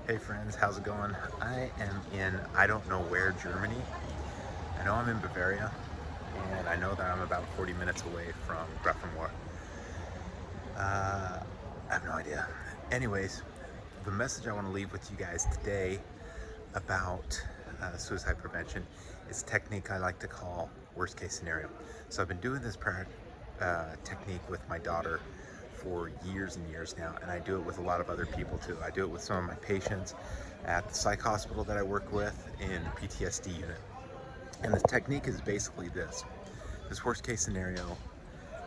Hey friends, how's it going? I am in I don't know where, Germany. I know I'm in Bavaria, and I know that I'm about 40 minutes away from Grafenwöhr. I have no idea. Anyways, the message I want to leave with you guys today about suicide prevention is a technique I like to call worst case scenario. So I've been doing this technique with my daughter for years and years now, and I do it with a lot of other people too. I do it with some of my patients at the psych hospital that I work with in the PTSD unit. And the technique is basically this. This worst case scenario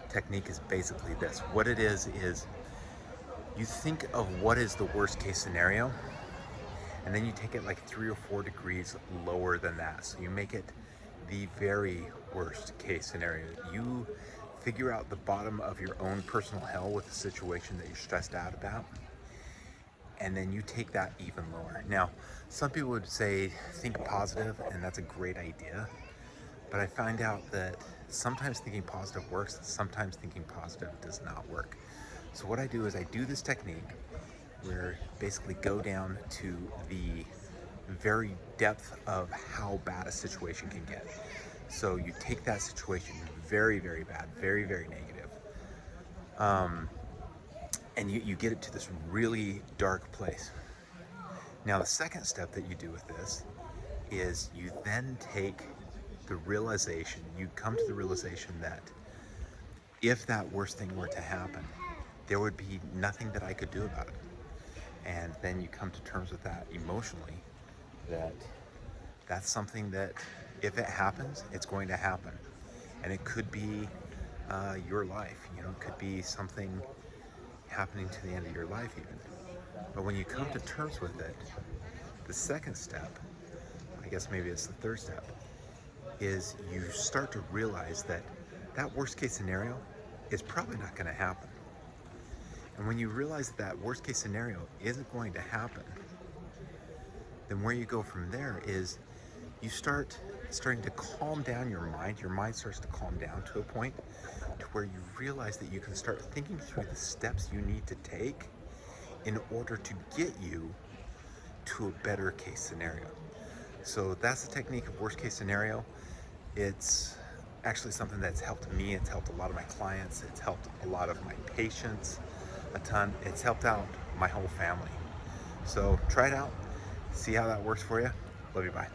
technique is basically this. What it is you think of what is the worst case scenario, and then you take it like 3 or 4 degrees lower than that. So you make it the very worst case scenario. You figure out the bottom of your own personal hell with a situation that you're stressed out about, and then you take that even lower. Now, some people would say think positive, and that's a great idea, but I find out that sometimes thinking positive works, sometimes thinking positive does not work. So what I do is I do this technique where basically go down to the very depth of how bad a situation can get. So you take that situation very, very bad, very, very negative, and you get it to this really dark place. Now, the second step that you do with this is you then take the realization, you come to the realization that if that worst thing were to happen, there would be nothing that I could do about it. And then you come to terms with that emotionally, that that's something that if it happens, it's going to happen. And it could be your life, it could be something happening to the end of your life even. But when you come to terms with it, the second step, I guess maybe it's the third step, is you start to realize that that worst case scenario is probably not going to happen. And when you realize that that worst case scenario isn't going to happen, then where you go from there is you starting to calm down your mind. Your mind starts to calm down to a point to where you realize that you can start thinking through the steps you need to take in order to get you to a better case scenario. So that's the technique of worst case scenario. It's actually something that's helped me. It's helped a lot of my clients. It's helped a lot of my patients a ton. It's helped out my whole family. So try it out. See how that works for you. Love you. Bye.